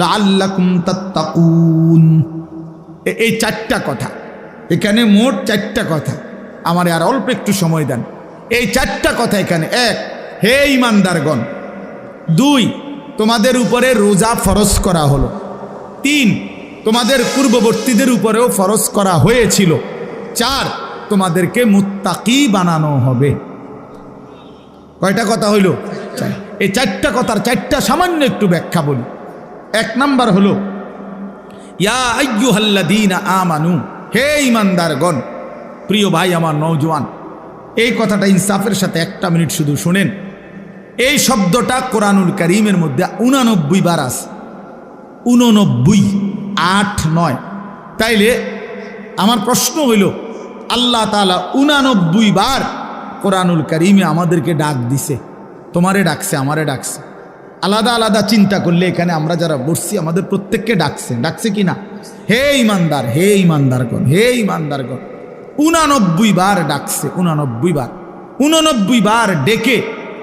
লাআল্লাকুম তাত্তাকুন। এই চারটা কথা, এখানে মোট চারটা কথা। আমার আর অল্প একটু সময় দেন। এই চারটা কথা এখানে: এক, হে ঈমানদারগণ; দুই, তোমাদের উপরে রোজা ফরজ করা হলো; তিন, তোমাদের পূর্ববর্তীদের উপরেও ফরজ করা হয়েছিল; চার, তোমাদেরকে মুত্তাকি বানানো হবে। কয়টা কথা হইল? এই চারটা কথার চারটা সামান্য একটু ব্যাখ্যা বলি। এক নাম্বার হলো, ইয়া আইয়ুহাল্লাযীনা আমানু, হে ঈমানদারগণ। প্রিয় ভাই আমার নওজোয়ান, এই কথাটা ইনসাফের সাথে একটা মিনিট শুধু শুনেন। এই শব্দটা কোরআনুল কারীমের মধ্যে 89 বার আছে। 89, 8, 9। তাইলে আমার প্রশ্ন হইল, আল্লাহ তাআলা 89 বার কোরআনুল কারীমে আমাদেরকে ডাক দিছে। তোমারে ডাকছে, আমারে ডাকছে। আলাদা আলাদা চিন্তা করলে এখানে আমরা যারা বসছি আমাদের প্রত্যেককে ডাকছে। ডাকছে কি না? হে ঈমানদার, হে ঈমানদারগণ, হে ঈমানদারগণ। 89 বার ডাকছে। 89 বার। 89 বার ডেকে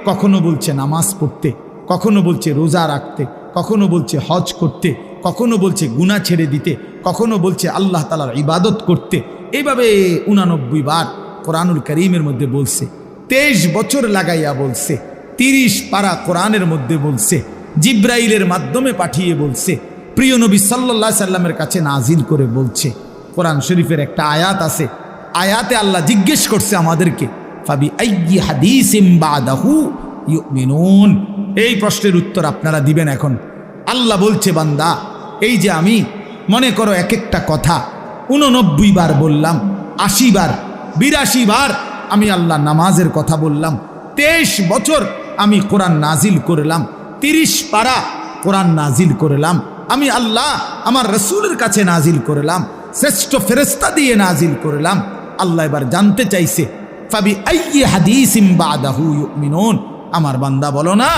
কখনো বলছে নামাজ পড়তে, কখনো বলছে রোজা রাখতে, কখনো বলছে হজ করতে, কখনো বলছে গুনাহ ছেড়ে দিতে, কখনো বলছে আল্লাহ তাআলার ইবাদত করতে। এইভাবে 89 বার কোরআনুল কারীমের মধ্যে বলছে। 23 বছর লাগাইয়া বলছে। 30 পারা কোরআনের মধ্যে বলছে। জিব্রাইলের মাধ্যমে পাঠিয়ে বলছে। প্রিয় নবী সাল্লাল্লাহু আলাইহি সাল্লামের কাছে নাজিল করে বলছে। কোরআন শরীফের একটা আয়াত আছে, আয়াতে আল্লাহ জিজ্ঞেস করছে আমাদেরকে, ফাবি আইয়ি হাদিসিম বাদাহু ইউমিনুন। এই প্রশ্নের উত্তর আপনারা দিবেন এখন। আল্লাহ বলছে, বান্দা, এই যে আমি মনে করো এক একটা কথা 89 বার বললাম, 80 বার, 82 বার আমি আল্লাহ নামাজের কথা বললাম। 23 বছর আমি কোরআন নাজিল করলাম। 30 পারা কোরআন নাজিল করলাম। আমি আল্লাহ আমার রসুলের কাছে নাজিল করলাম, শ্রেষ্ঠ ফেরেশতা দিয়ে নাজিল করলাম। আল্লাহ এবার জানতে চাইছে, ফাবি আইয়ি হাদিসিম বাদাহু ইউমিনুন। আমার বান্দা বলো না,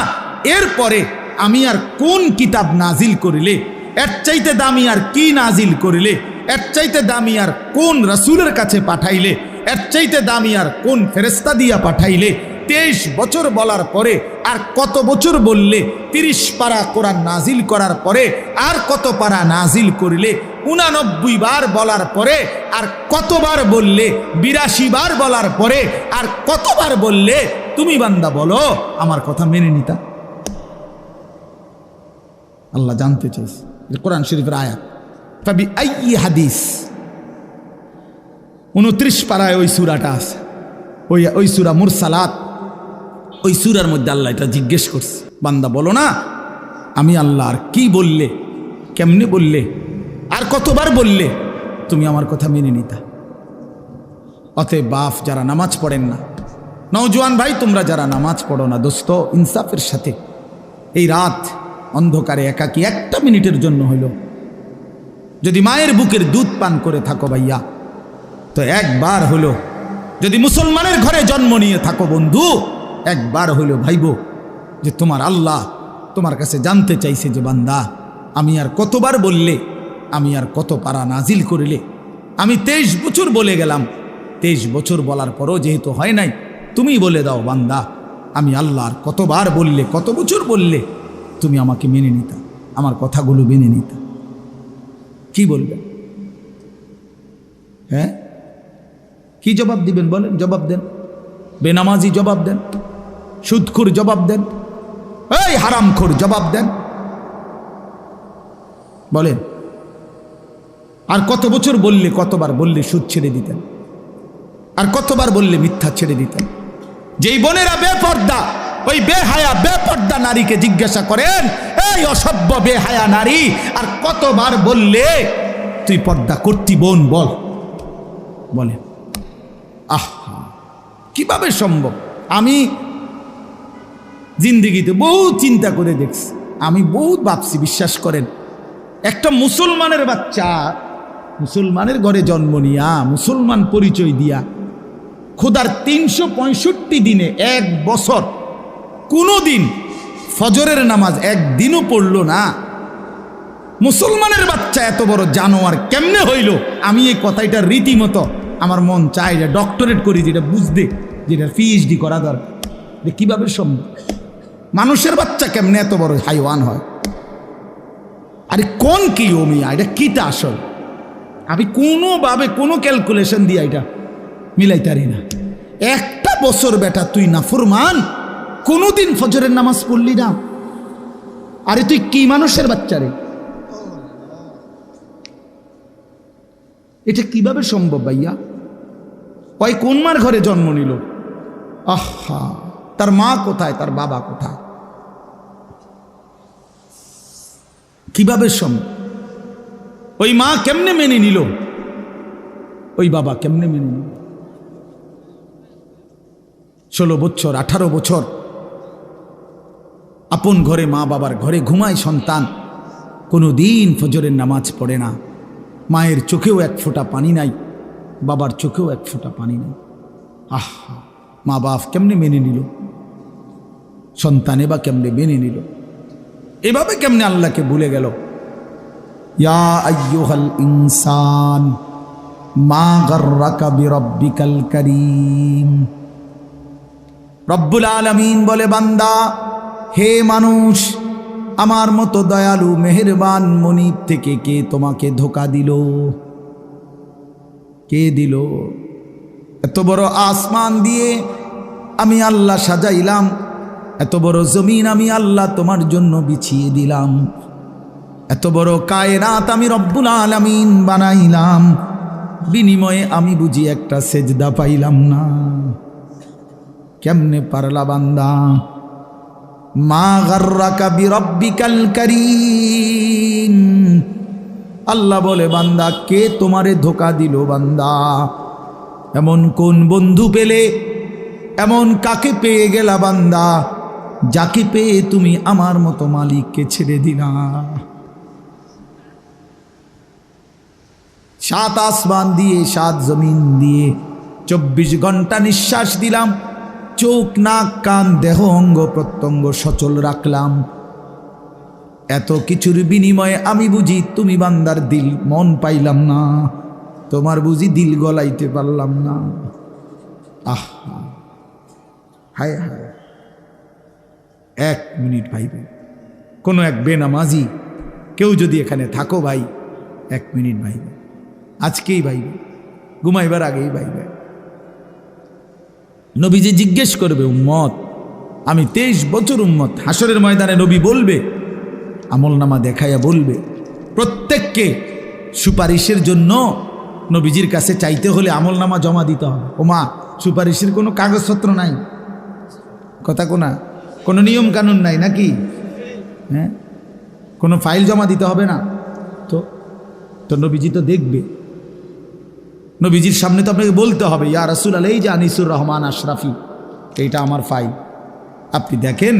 এরপরে আমি আর কোন কিতাব নাজিল করিলে, এর চাইতে দামি আর কি নাজিল করিলে, এর চাইতে দামি আর কোন রসুলের কাছে পাঠাইলে, এর চাইতে দামি আর কোন ফেরেশতা দিয়া পাঠাইলে। 23 বছর বলার পরে আর কত বছর বললে? 30 পারা কোরআন নাজিল করার পরে আর কত পারা নাজিল করিলে? 89 বার বলার পরে আর কতবার বললে? 82 বার বলার পরে আর কতবার বললে? তুমি বান্দা বলো, আমার কথা মেনে নিতা? আল্লাহ জানতে চাইছে। কোরআন শরীফের আয়াত, ফাবি আইয়ি হাদিস। 29 পারায় ওই সূরাটা আছে, ওই সূরা মুরসালাত। ওই সূরার মধ্যে আল্লাহ এটা জিজ্ঞেস করছে, বান্দা বলো না, আমি আল্লাহ আর কি বললে, কেমনে বললে, আর কতবার বললে তুমি আমার কথা মেনে নিতা? অতএব বাপ যারা নামাজ পড়েন না, নওজোয়ান ভাই তোমরা যারা নামাজ পড়ো না, দোস্ত ইনসাফের সাথে এই রাত অন্ধকারে একাকী একটা মিনিটের জন্য হইল যদি মায়ের বুকের দুধ পান করে থাকো ভাইয়া, তো একবার হলো, যদি মুসলমানের ঘরে জন্ম নিয়ে থাকো বন্ধু, একবার হইল ভাইব যে তোমার আল্লাহ তোমার কাছে জানতে চাইছে যে বান্দা, আমি আর কতবার বললে, আমি আর কত পারা নাজিল করিলে? আমি 23 বছর বলে গেলাম। 23 বছর বলার পরও যেহেতু হয় নাই, তুমি বলে দাও বান্দা, আমি আল্লাহ আর কতবার বললে, কত বছর বললে তুমি আমাকে মেনে নিতা, আমার কথাগুলো মেনে নিতা? কি বলবেন? হ্যাঁ, কি জবাব দিবেন বলেন? জবাব দেন। বেনামাজি জবাব দেন, সুদখোর জবাব দেন, এই হারামখোর জবাব দেন, বলেন। আর কত বছর বললে, কতবার বললে সুদ ছেড়ে দিতেন? আর কতবার বললে মিথ্যা ছেড়ে দিতেন? যেই বোনেরা বেপর্দা, ওই বেহায়া বেপর্দা নারীকে জিজ্ঞাসা করেন, এই অসভ্য বেহায়া নারী, আর কতবার বললে তুই পর্দা করতি বোন, বল, বলেন। আহা, কিভাবে সম্ভব? আমি জিন্দেগিতে বহুত চিন্তা করে দেখছি, আমি বহুত ভাবছি, বিশ্বাস করেন। একটা মুসলমানের বাচ্চা, মুসলমানের ঘরে জন্ম নিয়া, মুসলমান পরিচয় দিয়া, খোদার 365 দিনে 1 বছর কোনো দিন ফজরের নামাজ একদিনও পড়ল না, মুসলমানের বাচ্চা এত বড় জানোয়ার কেমনে হইল? আমি এই কথাটা রীতিমতো আমার মন চাই যে ডক্টরেট করি, যেটা বুঝতে, যেটা PhD করা দরকার, যে কীভাবে সম্ভব? মানুষের বাচ্চা কেমনে এত বড় হাইওয়ান হয়? আরে কোন কি ও মিয়া, এটা কিটা আসল? আমি কোনোভাবে কোনো ক্যালকুলেশন দিয়ে এটা মিলাইতারি না। একটা বছর বেটা তুই নাফরমান, কোনোদিন ফজরের নামাজ পড়লি না? আরে তুই কি মানুষের বাচ্চা রে? এটা কিভাবে সম্ভব ভাইয়া? ওই কোন মার ঘরে জন্ম নিল? আহা, তার মা কোথায়, তার বাবা কোথায়? কিভাবে সম্ভব? ওই মা কেমনে মেনে নিল? ওই বাবা কেমনে মেনে নিল? 16 বছর 18 বছর আপন ঘরে, মা বাবার ঘরে ঘুমায় সন্তান, কোনো দিন ফজরের নামাজ পড়ে না। মায়ের চোখেও এক ফোঁটা পানি নাই, বাবার চোখেও এক ফোঁটা পানি নাই। আহা, মা বাপ কেমনে মেনে নিল? সন্তানে বা কেমনে মেনে নিল? এভাবে কেমনে আল্লাহকে ভুলে গেল? ইয়া আইয়ুহাল ইনসান মা গাররাকা বিরাব্বিকাল কারীম। রব্বুল আলামিন বলে, বান্দা, হে মানুষ, আমার মতো দয়ালু মেহেরবান মনিব থেকে কে তোমাকে ধোঁকা দিল? কে দিল? এত বড় আসমান দিয়ে আমি আল্লাহ সাজাইলাম, এত বড় জমিন আমি আল্লাহ তোমার জন্য বিছিয়ে দিলাম, এত বড় কায়নাত আমি রব্বুল আলামিন বানাইলাম, বিনিময়ে আমি বুঝি একটা সেজদা পাইলাম না? কেমনে পারলা বান্দা? মা গাররাকা বিরাব্বিকাল কারীম। আল্লাহ বলে, বান্দা, কে তোমারে ধোঁকা দিল? বান্দা, এমন কোন বন্ধু পেলে, এমন কাকে পেয়ে গেলা বান্দা, যাকে পেয়ে তুমি আমার মতো মালিককে ছেড়ে দিলা? 7 আসমান দিয়ে 7 জমিন দিয়ে 24 ঘন্টা নিঃশ্বাস দিলাম, চোখ নাক কান দেহ অঙ্গ প্রত্যঙ্গ সচল রাখলাম। এত কিছুর বিনিময়ে আমি বুঝি তুমি বান্দার দিল মন পাইলাম না, তোমার বুঝি দিল গলাইতে পারলাম না। আহা, হায় হায়। 1 মিনিট ভাইবে, কোনো এক বেনামাজি কেউ যদি এখানে থাকো ভাই, 1 মিনিট ভাইবে, আজকেই ভাইবে, ঘুমাইবার আগেই ভাইবে। নবীজি জিজ্ঞেস করবে, উম্মত, আমি 23 বছর উম্মত। হাসরের ময়দানে নবী বলবে, আমলনামা দেখাইয়া বলবে, প্রত্যেককে সুপারিশের জন্য নবীজির কাছে চাইতে হলে আমলনামা জমা দিতে হবে। ওমা, সুপারিশের কোনো কাগজপত্র নাই, কথা কোনা, কোনো নিয়ম কানুন নাই নাকি? হ্যাঁ, কোনো ফাইল জমা দিতে হবে না তো নবীজি তো দেখবে। নবীজির সামনে তো আপনাকে বলতে হবে, ইয়া রাসূলুল্লাহ, এই যে আনিসুর রহমান আশরাফি, এইটা আমার ফাইল, আপনি দেখেন,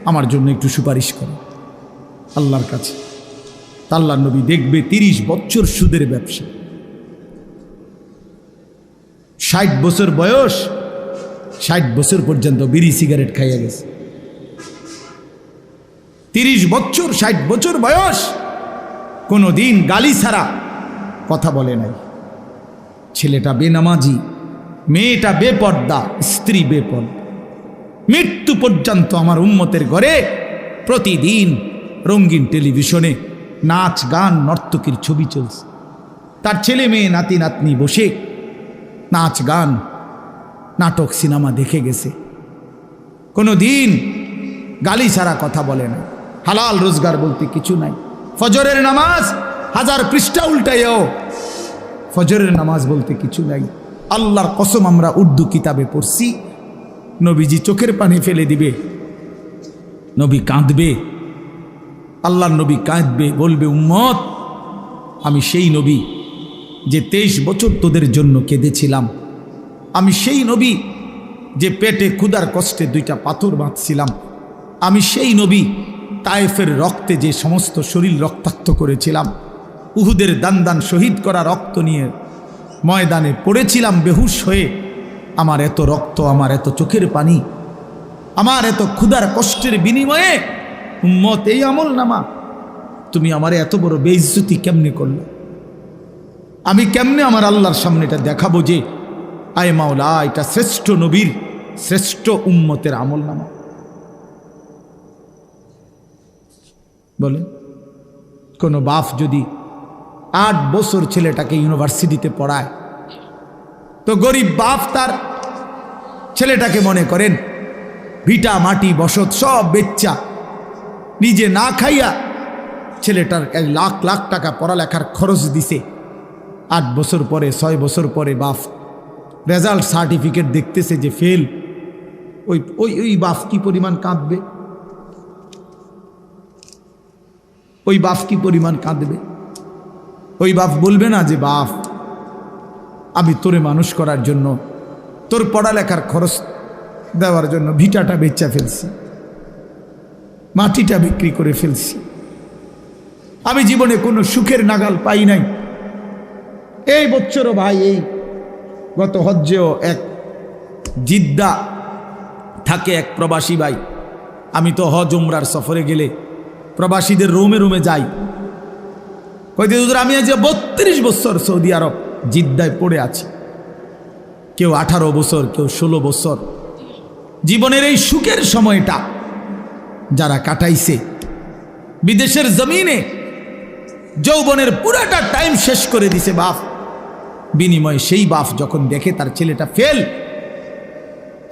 আমার জন্য একটু সুপারিশ করেন আল্লাহর কাছে। আল্লাহর নবী দেখবে 30 বছর সুদের ব্যবসা, 60 বছর বয়স, 60 বছর পর্যন্ত বিড়ি সিগারেট খাইয়া গেছে। 30 বছর 60 বছর বয়স, কোনো দিন গালি ছাড়া কথা বলে নাই। ছেলেটা বেনামাজি, মেয়েটা বেপর্দা, স্ত্রী বেপর্দা। মৃত্যু পর্যন্ত আমার উম্মতের ঘরে প্রতিদিন রঙিন টেলিভিশনে নাচ গান নর্তকীর ছবি চলছে। তার ছেলে মেয়ে নাতি নাতনি বসে নাচ গান নাটক সিনেমা দেখে গেছে। কোনো দিন গালি ছাড়া কথা বলে না, হালাল রোজগার বলতে কিছু নাই। ফজরের নামাজ 1000 পৃষ্ঠা উল্টাইও, ফজরের নামাজ বলতে কিছু নাই। আল্লাহর কসম, আমরা উর্দু কিতাবে পড়ছি, নবীজি চোখের পানি ফেলে দিবে, নবী কাঁদবে, আল্লাহর নবী কাঁদবে, বলবে, উম্মত, আমি সেই নবী যে 23 বছর তোদের জন্য কেঁদেছিলাম, আমি সেই নবী যে পেটে ক্ষুধার কষ্টে 2টা পাথর বাঁধছিলাম, আমি সেই নবী তায়েফের রক্তে যে সমস্ত শরীর রক্তাক্ত করেছিলাম, উহুদের দান শহীদ করা রক্ত নিয়ে ময়দানে পড়েছিলাম বেহুশ হয়ে। আমার এত রক্ত, আমার এত চোখের পানি, আমার এত ক্ষুধার কষ্টের বিনিময়ে উম্মত এই আমল নামা, তুমি আমারে এত বড় বেইজ্জতি কেমনে করলে? আমি কেমনে আমার আল্লাহর সামনে এটা দেখাবো যে আয় মাওলা, এটা শ্রেষ্ঠ নবীর শ্রেষ্ঠ উম্মতের আমল নামা? বলে কোনো বাপ যদি 8 বছর ছেলেটাকে ইউনিভার্সিটিতে পড়ায়, তো গরিব বাপ তার ছেলেটাকে মনে করেন ভিটা মাটি বসত সব বেচ্চা নিজে না খাইয়া ছেলেটার 1 লাখ লাখ টাকা পড়ালেখার খরচ দিছে। 8 বছর পরে 6 বছর পরে বাপ রেজাল্ট সার্টিফিকেট দেখতেছে যে ফেল। ওই ওই ওই বাপ কি পরিমাণ কাঁদবে, ওই বাপ কি পরিমাণ কাঁদবে। ওই বাপ বলবে না যে বাপ আমি তোরে মানুষ করার জন্য, তোর পড়ালেখার খরচ দেওয়ার জন্য ভিটাটা বেচা ফেলছি, মাটিটা বিক্রি করে ফেলছি, আমি জীবনে কোনো সুখের নাগাল পাই নাই। এই বছরও ভাই, এই গত হজ্জেও এক জিদ্দা থাকে এক প্রবাসী ভাই, আমি তো হজ উমরার সফরে গেলে প্রবাসীদের রুমে রুমে যাই, কইতে হুজুর আমি আজ 32 বছর সৌদি আরব জিদ্দায় পড়ে আছি, কেউ 18 বছর, কেউ 16 বছর। জীবনের এই সুখের সময়টা যারা কাটাইছে বিদেশের জমিনে, যৌবনের পুরাটা টাইম শেষ করে দিছে বাপ, বিনিময়ে সেই বাপ যখন দেখে তার ছেলেটা ফেল,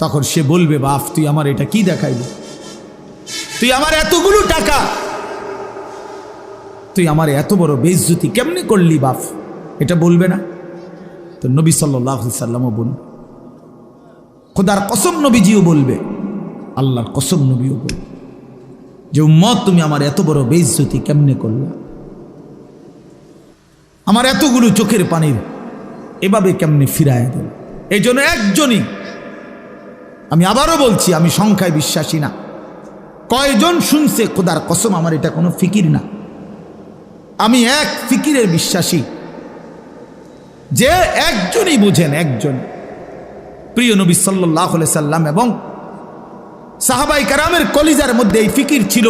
তখন সে বলবে বাপ তুই আমার এটা কি দেখাইলি, তুই আমার এতগুলো টাকা, তুই আমার এত বড় বেইজ্জতি কেমনে করলি বাপ, এটা বলবে না? তো নবী সাল্লাল্লাহু আলাইহি সাল্লামও বলবে, খোদার কসম নবীজিও বলবে, আল্লাহর কসম নবীও বলবে যে উম্মত তুমি আমার এত বড় বেইজ্জতি কেমনে করলা, আমার এতগুলো চোখের পানির এভাবে কেমনে ফিরায় দিল। এই জন্য একজনই, আমি আবারও বলছি, আমি সংখ্যায় বিশ্বাসী না, কয়জন শুনছে খোদার কসম আমার এটা কোনো ফিকির না, আমি এক ফিকিরের বিশ্বাসী, যে একজনই বুঝেন, একজন প্রিয় নবী সাল্লাল্লাহু আলাইহি সাল্লাম এবং সাহাবায়ে কেরামের কলিজার মধ্যে এই ফিকির ছিল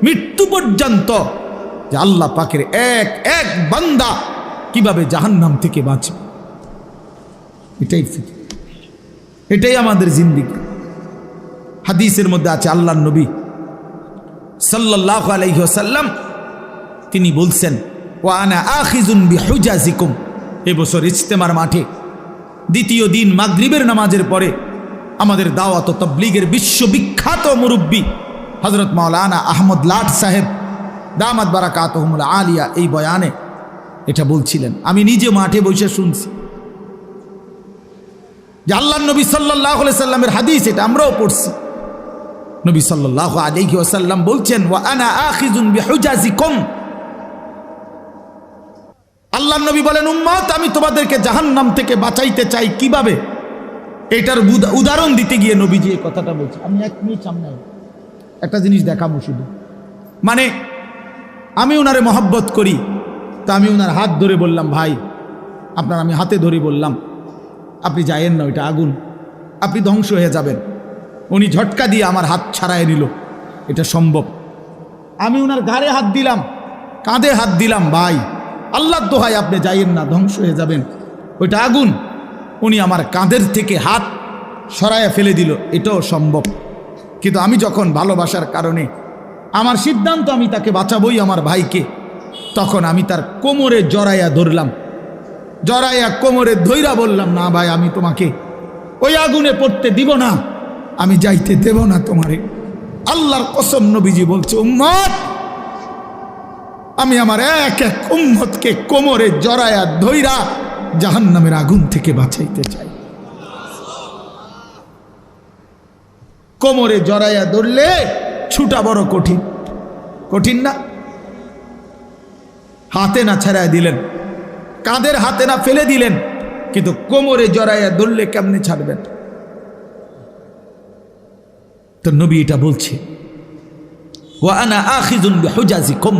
মৃত্যু পর্যন্ত, যে আল্লাহ পাকের এক এক বান্দা কিভাবে জাহান্নাম থেকে বাঁচবে। এটাই ফিকির, এটাই আমাদের জিন্দেগি। হাদিসের মধ্যে আছে আল্লাহর নবী সাল্লাল্লাহু আলাইহি ওয়াসাল্লাম তিনি বলছেন, ওয়া আনা আখিযুন বিহুজাজিকুম, এবছর ইজতেমার মাঠে দ্বিতীয় দিন মাগরিবের নামাজের পরে আমাদের দাওয়াত ও তাবলীগের বিশ্ববিখ্যাত মুরব্বী হযরত মাওলানা আহমদ লাট সাহেব দামাত বারাকাতুহুমুল আলিয়া এই বয়ানে এটা বলছিলেন। আমি নিজে মাঠে বসে শুনছি যে আল্লাহর নবী সাল্লাল্লাহু আলাইহি সাল্লামের হাদিস, এটা আমরাও পড়ছি। নবী সাল্লাল্লাহু আলাইহি ওয়াসাল্লাম বলছেন, ওয়া আনা আখিযুন বিহুজাজিকুম, আল্লাহর নবী বলেন উম্মত আমি তোমাদেরকে জাহান্নাম থেকে বাঁচাইতে চাই কিভাবে। এটার উদাহরণ দিতে গিয়ে নবীজি এই কথাটা বলছে। আমি 1 মিনিট সামনে একটা জিনিস দেখাবো শুধু, মানে আমি ওনারে মহব্বত করি, তো আমি ওনার হাত ধরে বললাম ভাই আপনার, আমি হাতে ধরে বললাম আপনি যায়েন না, ওইটা আগুন, আপনি ধ্বংস হয়ে যাবেন। উনি ঝটকা দিয়ে আমার হাত ছাড়াই নিল, এটা সম্ভব? আমি ওনার ঘাড়ে হাত দিলাম, কাঁধে হাত দিলাম, ভাই আল্লাহর দোহাই আপনি যাইয়েন না, ধ্বংস হয়ে যাবেন, ওইটা আগুন। উনি আমার কাঁধের থেকে হাত সরাইয়া ফেলে দিল, এটাও সম্ভব। কিন্তু আমি যখন ভালোবাসার কারণে আমার সিদ্ধান্ত আমি তাকে বাঁচাবই, আমার ভাইকে, তখন আমি তার কোমরে জড়াইয়া ধরলাম, জড়াইয়া কোমরে ধইরা বললাম, না ভাই আমি তোমাকে ওই আগুনে পড়তে দিব না, আমি যাইতে দেব না তোমারে। আল্লাহর কসম নবীজি বলছে উম্মত আমি আমার এক এক উম্মতকে কোমরে জড়াইয়া ধইরা জাহান্নামের আগুন থেকে বাঁচাইতে চাই। কোমরে জড়াইয়া ধরলে ছুটা বড় কঠিন, কঠিন না? হাতে না ছাড়াই দিলেন, কাঁধের হাতে না ফেলে দিলেন, কিন্তু কোমরে জড়াইয়া ধরলে কেমনে ছাড়বেন? তো নবী এটা বলছে, ওয়া আনা আখিযুন বিহুজাজিকুম,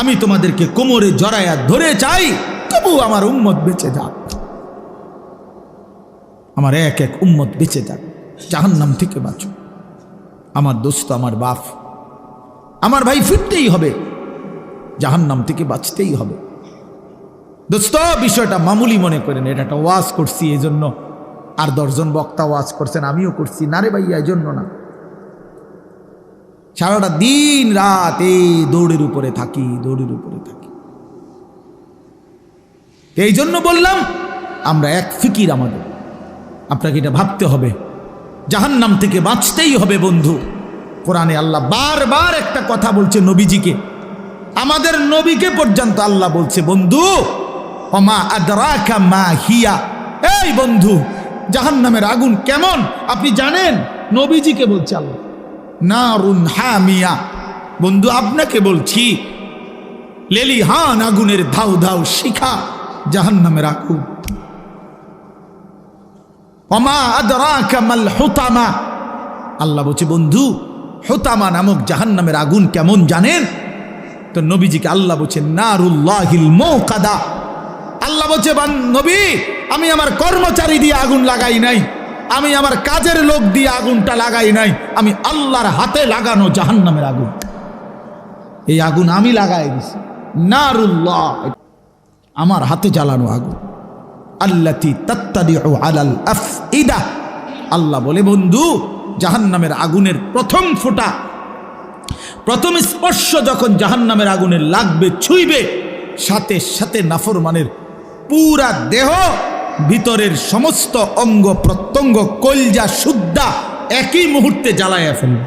আমি তোমাদেরকে কোমরে জড়াইয়া ধরে চাই, তবু আমার উম্মত বেঁচে যাক, আমার এক এক উম্মত বেঁচে যাক, জাহান্নাম থেকে বাঁচো। আমার দোস্ত, আমার বাপ, আমার ভাই ফিরতেই হবে, জাহান্নাম থেকে বাঁচতেই হবে। দোস্ত বিষয়টা মামুলি মনে করেন, এটা একটা ওয়াজ করছি এই জন্য, আর 10 জন বক্তা ওয়াজ করছেন, আমিও করছি, না রে ভাইয়া এই জন্য না। সারাটা দিন রাত এই দৌড়ের উপরে থাকি, দৌড়ের উপরে থাকি। এই জন্য বললাম আমরা এক ফিকির, আমাদের আপনাকে এটা ভাবতে হবে, জাহান্নাম থেকে বাঁচতেই হবে বন্ধু। কোরআনে আল্লাহ বারবার একটা কথা বলছে নবীজিকে, আমাদের নবীকে পর্যন্ত আল্লাহ বলছে, বন্ধু ওমা আদরাকা মা হিয়া, এই বন্ধু জাহান্নামের আগুন কেমন আপনি জানেন? নবীজিকে বলছে আল্লাহ। নারুন হামিয়া, বন্ধু আপনাকে বলছি, লেলিহান আগুনের ধাউ ধাউ শিখা জাহান্নামের আগুন। ওমা আদরাকা মাল হুতামা, আল্লাহ বলছে বন্ধু হুতামা নামক জাহান্নামের আগুন কেমন জানেন? তো নবীজিকে আল্লাহ বলছে নারুল্লাহিল মুকাদা, আল্লাহ বলছে নবী আমি আমার কর্মচারী দিয়ে আগুন লাগাই নাই, আমি আমার কাজের লোক দিয়ে আগুনটা লাগাই নাই, আমি আল্লাহর হাতে লাগানো জাহান্নামের আগুন, এই আগুন আমি লাগাই দিছি। নারুল্লাহ, আমার হাতে জ্বালানো আগুন। আল্লাতী তাত্তালিউ আলাল আফইদা, আল্লাহ বলে বন্ধু জাহান্নামের আগুনের প্রথম ফোঁটা, প্রথম স্পর্শ যখন জাহান্নামের আগুনের লাগবে, ছুঁইবে, সাথে সাথে নাফরমানের পুরা দেহ, ভিতরের সমস্ত অঙ্গ প্রত্যঙ্গ, কলজা সুদ্ধা একই মুহূর্তে জ্বালাইয়া ফেলবে।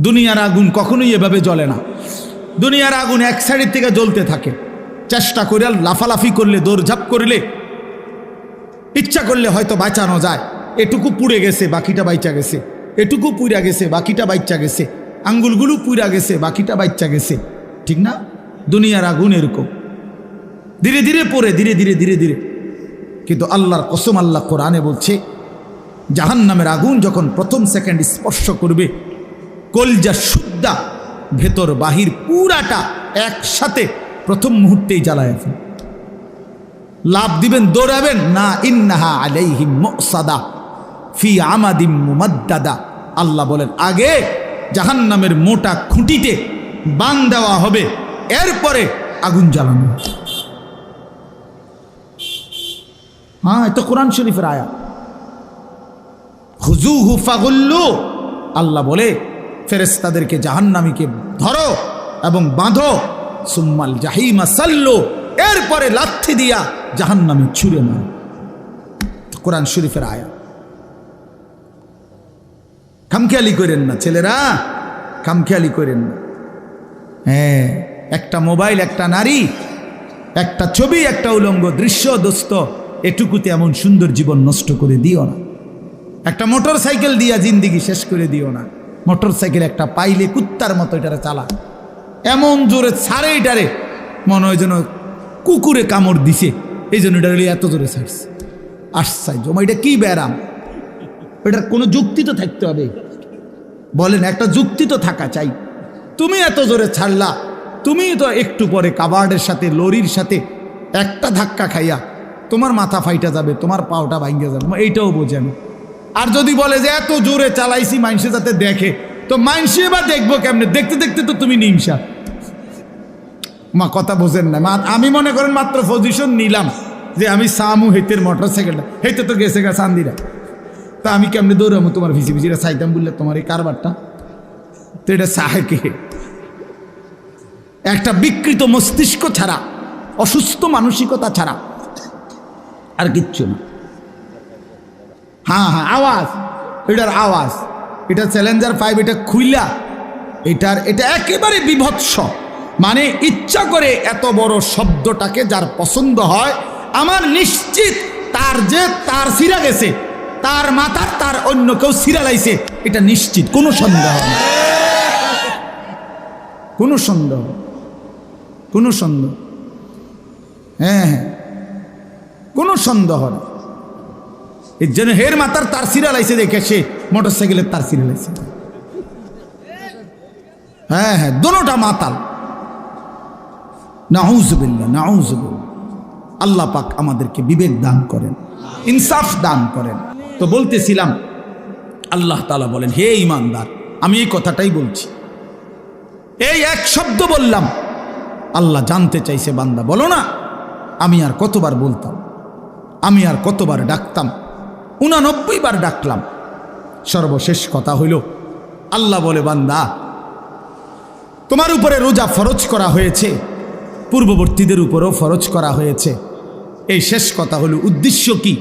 দুনিয়ার আগুন কখনোই এভাবে জ্বলে না। দুনিয়ার আগুন এক সাইডের থেকে জ্বলতে থাকে, চেষ্টা করে লাফালাফি করলে, দৌড়ঝাঁপ করলে, ইচ্ছা করলে হয়তো বাঁচানো যায়। এটুকু পুড়ে গেছে, বাকিটা বাইচা গেছে, এটুকু পুড়া গেছে, বাকিটা বাইচা গেছে, আঙ্গুলগুলো পুড়া গেছে, বাকিটা বাইচা গেছে, ঠিক না? দুনিয়ার আগুন এরকম ধীরে ধীরে পড়ে, ধীরে ধীরে ধীরে ধীরে। কিন্তু আল্লাহর কসম, আল্লাহ কোরআনে বলছে জাহান্নামের আগুন যখন প্রথম সেকেন্ড স্পর্শ করবে, কলজা সুদ্ধা ভেতর বাহির পুরাটা একসাথে প্রথম মুহূর্তেই জ্বালায় ফেলে। লাভ দিবেন, দৌড়াবেন না, ইন্নাহা আলাইহিম মুসাদা ফি আমাদিম মুমাদ্দাদা, আল্লাহ বলেন আগে জাহান্নামের মোটা খুঁটিতে বান দেওয়া হবে, এরপরে আগুন জ্বালানো। হ্যাঁ, এটা কোরআন শরীফের আয়াত। খুযুহু ফাগুল্লু, আল্লাহ বলে ফেরেশতাদেরকে জাহান্নামীকে ধরো এবং বাঁধো, সুম্মাল জাহিমা সাল্লু, এরপরে লাথি দিয়া জাহান্নামে ছুঁড়ে মারো। কোরআন শরীফের আয়াত। খামখেয়ালি করেন না ছেলেরা, খামখেয়ালি করেন না। হ্যাঁ, একটা মোবাইল, একটা নারী, একটা ছবি, একটা উলঙ্গ দৃশ্য, দোস্ত, এটুকুতে এমন সুন্দর জীবন নষ্ট করে দিও না। একটা মোটর সাইকেল দিয়া জিন্দিগি শেষ করে দিও না। মোটর সাইকেল একটা পাইলে কুত্তার মতো এটারে চালা, এমন জোরে ছাড়ে, এটারে মনে হয় যেন কুকুরে কামড় দিছে, এই জন্য এটা এত জোরে ছাড়ছে। আশ্চর্য, এটা কি ব্যারাম? এটার কোনো যুক্তি তো থাকতে হবে, বলেন, একটা যুক্তি তো থাকা চাই। তুমি এত জোরে ছাড়লা, তুমি তো একটু পরে কাবার্ডের সাথে, লরির সাথে একটা ধাক্কা খাইয়া তোমার মাথা ফাইটা যাবে, তোমার পাওটা ভাঙ্গে যাবে, এইটাও বোঝেন। আর যদি বলে যে এত জোরে চালাইছি মানুষে যাতে দেখে, তো মানুষে বা দেখবো কেমনে? দেখতে দেখতে তো তুমি নিমসা। মা কথা বোঝেন না। আমি মনে করেন মাত্র পজিশন নিলাম যে আমি সামু হেতের মোটর সাইকেলটা, হেতে তো গেছে গা চান্দিরা, তা আমি কেমনে দৌড়ামো তোমার ভিসি ভিসিটা চাইতাম বললে তোমার এই কারবারটা? তো এটা চায় কে? একটা বিকৃত মস্তিষ্ক ছাড়া, অসুস্থ মানসিকতা ছাড়া আর কিচ্ছু না। হ্যাঁ হ্যাঁ, আওয়াজ, এটার আওয়াজ, এটা চ্যালেঞ্জার 5, এটা খুইলা, এটা একেবারে বিভৎস। মানে ইচ্ছা করে এত বড় শব্দটাকে যার পছন্দ হয়, আমার নিশ্চিত তার যে তার সিরা গেছে, তার মাথার তার অন্য কেউ সিরা লাইছে, এটা নিশ্চিত, কোনো সন্দেহ নেই, কোনো সন্দেহ, কোনো সন্দেহ। হ্যাঁ হ্যাঁ, কোনো সন্দেহ নেই। এর জন্য হের মাথার তার সিরা লাইছে দেখে সে মোটর সাইকেলের তার সিরা লাইছে। হ্যাঁ হ্যাঁ, দোনোটা মাতাল। নাউজুবিল্লাহ, নাউজুবিল্লাহ। আল্লাহ পাক আমাদেরকে বিবেক দান করেন, ইনসাফ দান করেন। তো বলতেছিলাম, আল্লাহ তাআলা বলেন, হে ঈমানদার, আমি এই কথাটাই বলছি, এই এক শব্দ বললাম, আল্লাহ জানতে চাইছে, বান্দা বলো না, আমি আর কতবার বলতাম, আমি আর কতবার ডাকতাম, 89 বার ডাকলাম। সর্বশেষ কথা হইল আল্লাহ বলে, বান্দা তোমার উপরে রোজা ফরজ করা হয়েছে, পূর্ববর্তীদের উপরও ফরজ করা হয়েছে। এই শেষ কথা হলো উদ্দেশ্য কি?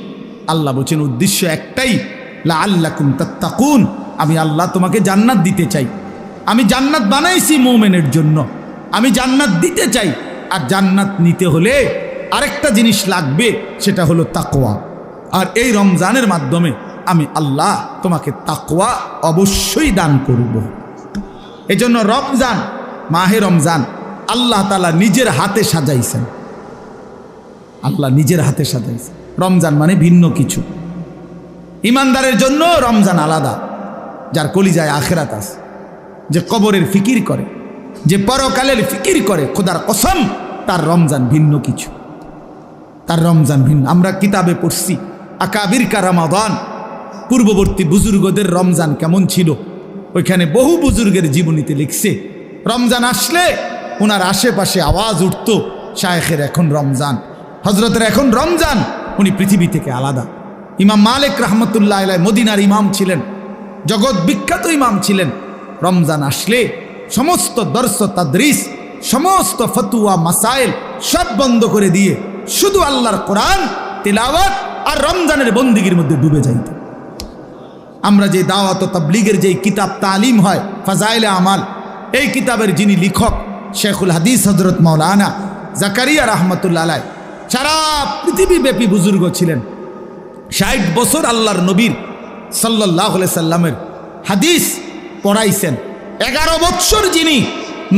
আল্লাহ বলছেন উদ্দেশ্য একটাই, লাআল্লাকুম তাত্তাকুন, আমি আল্লাহ তোমাকে জান্নাত দিতে চাই। আমি জান্নাত বানাইছি মুমিনের জন্য, আমি জান্নাত দিতে চাই। আর জান্নাত নিতে হলে আরেকটা জিনিস লাগবে, সেটা হলো তাকওয়া। আর এই রমজানের মাধ্যমে আমি আল্লাহ তোমাকে তাকওয়া অবশ্যই দান করব। এজন্য রমজান, মাহে রমজান আল্লাহ তাআলা নিজের হাতে সাজাইছেন। আল্লাহ নিজের হাতে সাজাইছেন। রমজান মানে ভিন্ন কিছু। ইমানদারের জন্য রমজান আলাদা, যার কলিজায় আখিরাত আছে, যে কবরের ফিকির করে, যে পরকালের ফিকির করে, খোদার কসম তার রমজান ভিন্ন কিছু, তার রমজান ভিন্ন। আমরা কিতাবে পড়ছি আকাবির কা রমাদান, পূর্ববর্তী বুজুর্গদের রমজান কেমন ছিল, ওইখানে বহু বুজুর্গের জীবনীতে লিখছে রমজান আসলে ওনার আশেপাশে আওয়াজ উঠত, শায়েখের এখন রমজান, হজরতের এখন রমজান, উনি পৃথিবী থেকে আলাদা। ইমাম মালিক রহমতুল্লাহ আলাইহি মদিনার ইমাম ছিলেন, জগৎ বিখ্যাত ইমাম ছিলেন। রমজান আসলে সমস্ত দর্স তাদরিস, সমস্ত ফতুয়া মাসাইল সব বন্ধ করে দিয়ে শুধু আল্লাহর কোরআন তিলাওয়াত আর রমজানের বন্দিগির মধ্যে ডুবে যাইত। আমরা যে দাওয়াত ও তাবলীগের যে কিতাব তালিম হয় ফাজাইলে আমাল, এই কিতাবের যিনি লেখক শেখুল হাদিস হযরত মাওলানা জাকারিয়া রহমতুল্লাহ আলাইহি সারা পৃথিবীব্যাপী বুজুর্গ ছিলেন। ৬০ বছর আল্লাহর নবীর সাল্লাল্লাহু আলাইহি সাল্লামের হাদিস পড়াইছেন। 11 বছর যিনি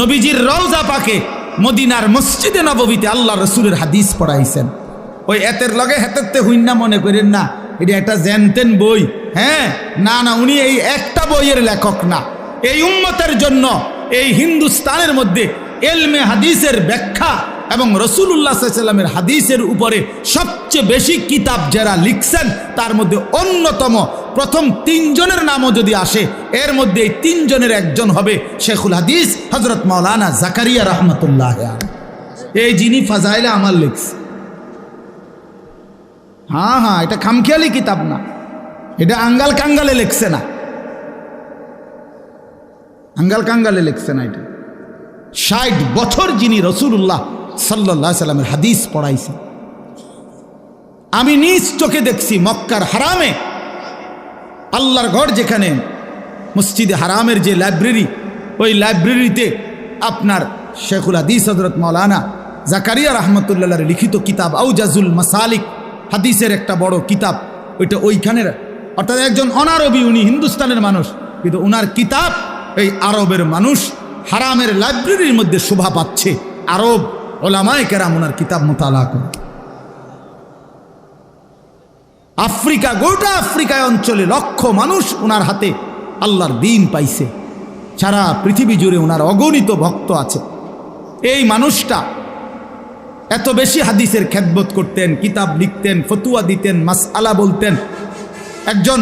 নবীজির রওজা পাকে মদিনার মসজিদে নববীতে আল্লাহ রসুলের হাদিস পড়াইছেন। ওই এতের লগে হেতেরতে হইনা মনে করেন না, এটা একটা জেনতেন বই। হ্যাঁ, না না, উনি এই একটা বইয়ের লেখক না। এই উম্মতের জন্য এই হিন্দুস্তানের মধ্যে এলমে হাদিসের ব্যাখ্যা এবং রাসূলুল্লাহ সাল্লাল্লাহু আলাইহি ওয়াসাল্লামের হাদিসের উপরে সবচেয়ে বেশি কিতাব যারা লিখছেন, তার মধ্যে অন্যতম প্রথম 3 জনের নামও যদি আসে, এর মধ্যে এই 3 জনের একজন হবে শেখুল হাদিস হযরত মাওলানা জাকারিয়া রহমতুল্লাহ আলাইহি। এই যিনি ফাজাইলে আমাল লিখছে। হ্যাঁ হ্যাঁ, এটা খামখেয়ালি কিতাব না, এটা আঙ্গাল কাঙ্গালে লিখছে না, আঙ্গাল কাঙ্গালে লিখছে না। এটা ৬০ বছর যিনি রাসূলুল্লাহ সাল্লাল্লাহু আলাইহি সাল্লামের হাদিস পড়াইছে। আমি নিজ চোখে দেখছি মক্কার হারামে, আল্লাহর ঘর যেখানে মসজিদে হারামের যে লাইব্রেরি, ওই লাইব্রেরিতে আপনার শেখুল হাদিস হযরত মাওলানা জাকারিয়া রহমতুল্লাহর লিখিত কিতাব আউজাজুল মাসালিক, হাদিসের একটা বড় কিতাব, ওইটা ওইখানের, অর্থাৎ একজন অনারবি, উনি হিন্দুস্তানের মানুষ, কিন্তু ওনার কিতাব এই আরবের মানুষ হারামের লাইব্রেরির মধ্যে শোভা পাচ্ছে। আরব ওলামায়ে কেরাম ওনার কিতাব মুতালা করে। আফ্রিকা, গোটা আফ্রিকায় অঞ্চলে লক্ষ মানুষ ওনার হাতে আল্লাহর দ্বীন পাইছে। সারা পৃথিবী জুড়ে ওনার অগণিত ভক্ত আছে। এই মানুষটা এত বেশি হাদিসের খেদমত করতেন, কিতাব লিখতেন, ফতুয়া দিতেন, মাসআলা বলতেন, একজন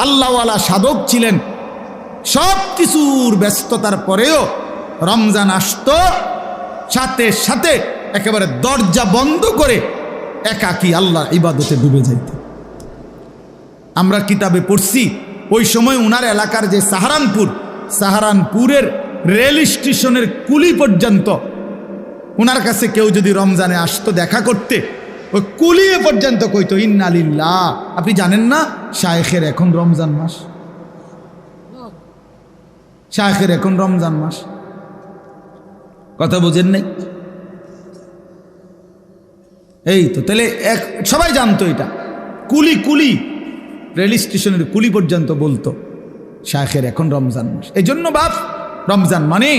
আল্লাহওয়ালা সাধক ছিলেন। সব কিছুর ব্যস্ততার পরেও রমজান আসতো, সাথে সাথে একেবারে দরজা বন্ধ করে একাকী আল্লাহর ইবাদতে ডুবে যাইত। আমরা কিতাবে পড়ছি ওই সময় উনার এলাকার যে সাহারানপুরের রেল স্টেশনের কুলি পর্যন্ত উনার কাছে কেউ যদি রমজানে আসতো দেখা করতে, ওই কুলিয়ে পর্যন্ত কইতো ইন্না লিল্লাহ। আপনি জানেন না শায়েখের এখন রমজান মাস, শায়েখের এখন রমজান মাস, কথা বুঝেন নাই? এই তো, তাহলে সবাই জানতো এটা। কুলি রেল স্টেশনের কুলি পর্যন্ত বলতো শায়েখের এখন রমজান মাস। এই জন্য বাপ, রমজান মানে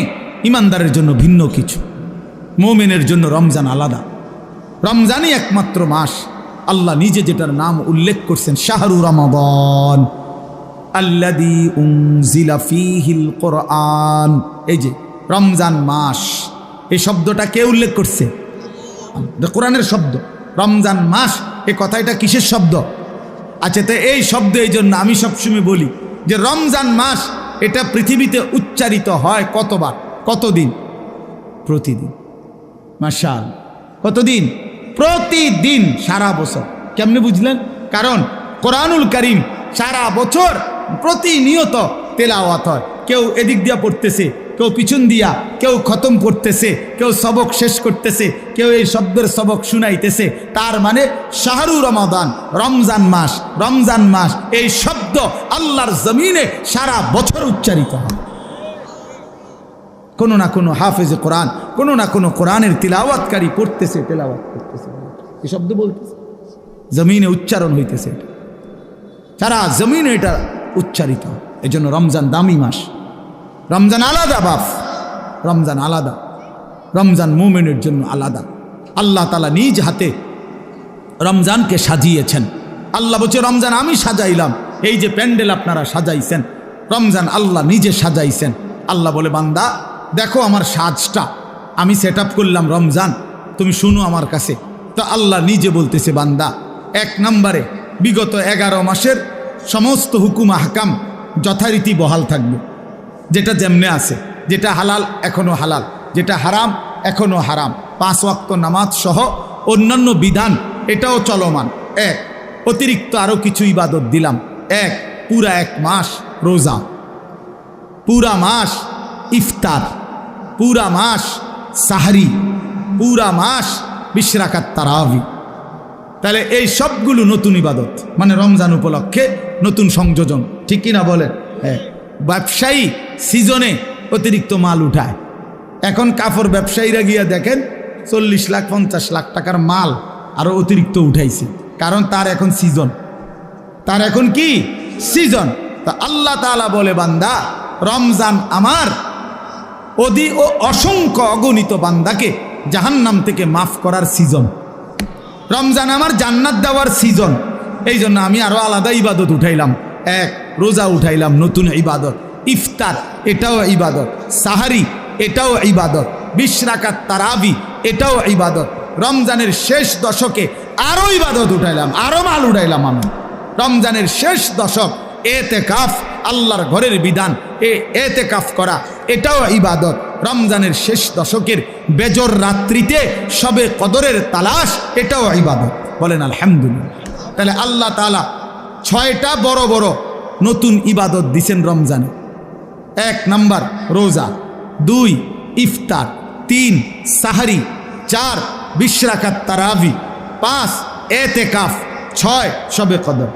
ইমানদারের জন্য ভিন্ন কিছু, মুমিনের জন্য রমজান আলাদা। রমজানই একমাত্র মাস আল্লাহ নিজে যেটার নাম উল্লেখ করছেন, শাহরু রমাদান আল্লাযী উনজিলা ফীহিল কুরআন। এই যে রমজান মাস, এই শব্দটা কে উল্লেখ করছে? কোরআনের শব্দ। রমজান মাস, এই কথাটা কিসের শব্দ? আচ্ছা, তো এই শব্দ এই জন্য আমি সবসময় বলি যে রমজান মাস এটা পৃথিবীতে উচ্চারিত হয় কতবার, কতদিন? প্রতিদিন। মাশাআল্লাহ, কতদিন? প্রতিদিন, সারা বছর। কেমনে বুঝলেন? কারণ কোরআনুল কারীম সারা বছর প্রতিনিয়ত তেলাওয়াত হয়। কেউ এদিক দিয়া পড়তেছে, কেউ পিছন দিয়া, কেউ খতম করতেছে, কেউ সবক শেষ করতেছে, কেউ এই শব্দের সবক শুনাইতেছে। তার মানে শাহরু রমাদান, রমজান মাস, রমজান মাস এই শব্দ আল্লাহর জমিনে সারা বছর উচ্চারিত হয়। কোনো না কোনো হাফেজে কোরআন, কোনো না কোনো কোরআনের তিলাওয়াতকারী পড়তেছে, তেলাওয়াত করতেছে, এই শব্দ বলতেছে, জমিনে উচ্চারণ হইতেছে, সারা জমিনে এটা উচ্চারিত। এই জন্য রমজান দামি মাস, রমজান আলাদা বাপ, রমজান আলাদা, রমজান মুমিনের জন্য আলাদা। আল্লাহ তাআলা নিজ হাতে রমজানকে সাজিয়েছেন। আল্লাহ বলছে রমজান আমি সাজাইলাম, এই যে প্যান্ডেল আপনারা সাজাইছেন, রমজান আল্লাহ নিজে সাজাইছেন। আল্লাহ বলে বান্দা দেখো আমার সাজটা আমি সেট আপ করলাম, রমজান তুমি শুনো আমার কাছে। তো আল্লাহ নিজে বলতেছে বান্দা, 1 নম্বরে বিগত 11 মাসের সমস্ত হুকুম আহকাম যথারীতি বহাল থাকবে, যেটা যেমনে আছে, যেটা হালাল এখনও হালাল, যেটা হারাম এখনও হারাম, 5 ওয়াক্ত নামাজ সহ অন্যান্য বিধান এটাও চলমান। অতিরিক্ত আরও কিছু ইবাদত দিলাম। পুরা 1 মাস রোজা, পুরা মাস ইফতার, পুরা মাস সাহরি, পুরা মাস 20 রাকাত তারাবি। তাহলে এই সবগুলো নতুন ইবাদত, মানে রমজান উপলক্ষে নতুন সংযোজন, ঠিক কিনা বলেন? ব্যবসায়ী সিজনে অতিরিক্ত মাল উঠায়। এখন কাপড় ব্যবসায়ীরা গিয়া দেখেন 40 লাখ 50 লাখ টাকার মাল আরও অতিরিক্ত উঠাইছে, কারণ তার এখন সিজন, তার এখন কি সিজন। তা আল্লাহ তাআলা বলে বান্দা রমজান আমার অসংখ্য অগণিত বান্দাকে জাহান্নাম থেকে মাফ করার সিজন, রমজান আমার জান্নাত দেওয়ার সিজন। এই জন্য আমি আরো আলাদা ইবাদত উঠাইলাম। রোজা উঠাইলাম, নতুন ইবাদত। ইফতার এটাও ইবাদত, সাহারি এটাও ইবাদত, 20 রাকাত তারাবি এটাও ইবাদত। রমজানের শেষ দশকে আরো ইবাদত উঠাইলাম, আরো মাল উঠাইলাম আমি। রমজানের শেষ দশক এতেকাফ, আল্লাহর ঘরের বিধান, এতেকাফ করা এটাও ইবাদত। রমজানের শেষ দশকের বেজর রাত্রিতে সবে কদরের তালাশ এটাও ইবাদত। বলেন আলহামদুলিল্লাহ। তাহলে আল্লাহ তাআলা 6টা বড় বড় নতুন ইবাদত দিছেন রমজানে। 1 নাম্বার রোজা, 2 ইফতার, 3 সাহরি, 4 20 রাকাত তারাবি, 5 এতেকাফ, 6 সবে কদর।